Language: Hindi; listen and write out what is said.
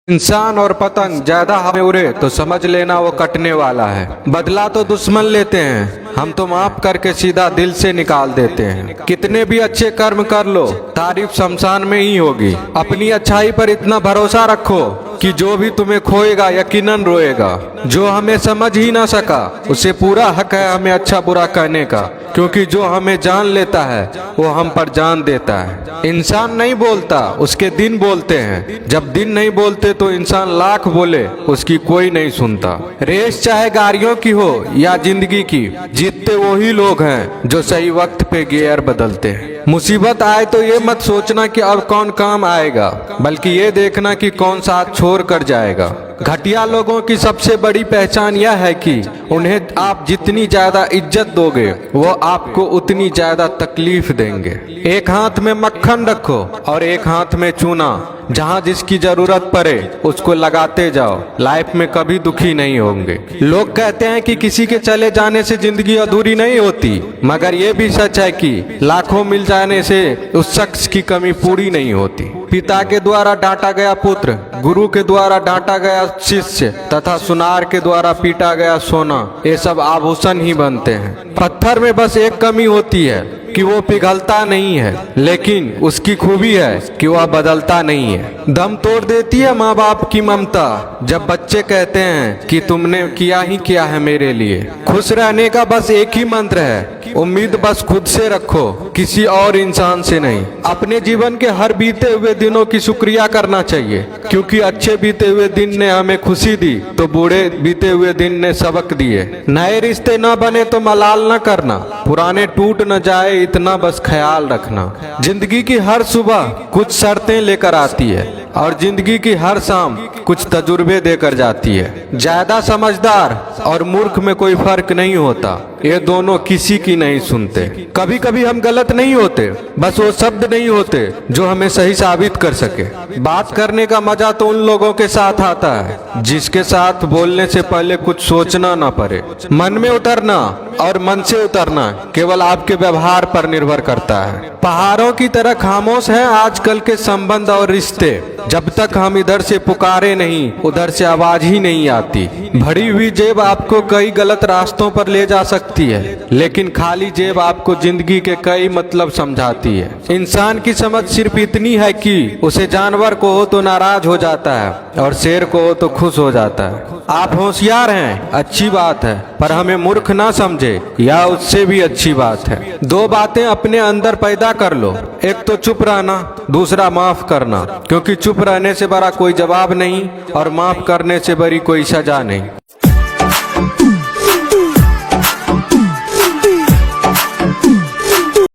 इंसान और पतंग ज्यादा हवा में उड़े तो समझ लेना वो कटने वाला है। बदला तो दुश्मन लेते हैं, हम तो माफ करके सीधा दिल से निकाल देते हैं। कितने भी अच्छे कर्म कर लो, तारीफ शमशान में ही होगी। अपनी अच्छाई पर इतना भरोसा रखो कि जो भी तुम्हें खोएगा यकीनन रोएगा। जो हमें समझ ही ना सका उसे पूरा हक है हमें अच्छा बुरा कहने का, क्योंकि जो हमें जान लेता है वो हम पर जान देता है। इंसान नहीं बोलता, उसके दिन बोलते हैं। जब दिन नहीं बोलते तो इंसान लाख बोले उसकी कोई नहीं सुनता। रेस चाहे गाड़ियों की हो या जिंदगी की, जीतते वही लोग हैं जो सही वक्त पे गियर बदलते हैं। मुसीबत आए तो ये मत सोचना कि अब कौन काम आएगा, बल्कि ये देखना कि कौन साथ छोड़ कर जाएगा। घटिया लोगों की सबसे बड़ी पहचान यह है कि उन्हें आप जितनी ज्यादा इज्जत दोगे वो आपको उतनी ज्यादा तकलीफ देंगे। एक हाथ में मक्खन रखो और एक हाथ में चूना। जहाँ जिसकी जरूरत पड़े उसको लगाते जाओ, लाइफ में कभी दुखी नहीं होंगे। लोग कहते हैं कि किसी के चले जाने से जिंदगी अधूरी नहीं होती, मगर ये भी सच है कि लाखों मिल जाने से उस शख्स की कमी पूरी नहीं होती। पिता के द्वारा डांटा गया पुत्र, गुरु के द्वारा डांटा गया शिष्य तथा सुनार के द्वारा पीटा गया सोना, ये सब आभूषण ही बनते हैं। पत्थर में बस एक कमी होती है कि वो पिघलता नहीं है, लेकिन उसकी खूबी है कि वह बदलता नहीं है। दम तोड़ देती है माँ बाप की ममता जब बच्चे कहते हैं कि तुमने किया ही क्या है मेरे लिए। खुश रहने का बस एक ही मंत्र है, उम्मीद बस खुद से रखो, किसी और इंसान से नहीं। अपने जीवन के हर बीते हुए दिनों की शुक्रिया करना चाहिए, क्योंकि अच्छे बीते हुए दिन ने हमें खुशी दी तो बूढ़े बीते हुए दिन ने सबक दिए। नए रिश्ते न बने तो मलाल न करना, पुराने टूट न जाए इतना बस ख्याल रखना। जिंदगी की हर सुबह कुछ शर्तें लेकर आती है और जिंदगी की हर शाम कुछ तजुर्बे देकर जाती है। ज्यादा समझदार और मूर्ख में कोई फर्क नहीं होता, ये दोनों किसी की नहीं सुनते। कभी कभी हम गलत नहीं होते, बस वो शब्द नहीं होते जो हमें सही साबित कर सके। बात करने का मजा तो उन लोगों के साथ आता है जिसके साथ बोलने से पहले कुछ सोचना ना पड़े। मन में उतरना और मन से उतरना केवल आपके व्यवहार पर निर्भर करता है। पहाड़ों की तरह खामोश है आजकल के संबंध और रिश्ते। जब तक हम इधर से पुकारे नहीं उधर से आवाज ही नहीं आती। भरी हुई जेब आपको कई गलत रास्तों पर ले जा सकती है, लेकिन खाली जेब आपको जिंदगी के कई मतलब समझाती है। इंसान की समझ सिर्फ इतनी है कि उसे जानवर को हो तो नाराज हो जाता है और शेर को हो तो खुश हो जाता है। आप होशियार हैं, अच्छी बात है, पर हमें मूर्ख ना समझे या उससे भी अच्छी बात है। दो बातें अपने अंदर पैदा कर लो, एक तो चुप रहना, दूसरा माफ करना, क्योंकि चुप रहने से बड़ा कोई जवाब नहीं और माफ करने से बड़ी कोई सजा नहीं।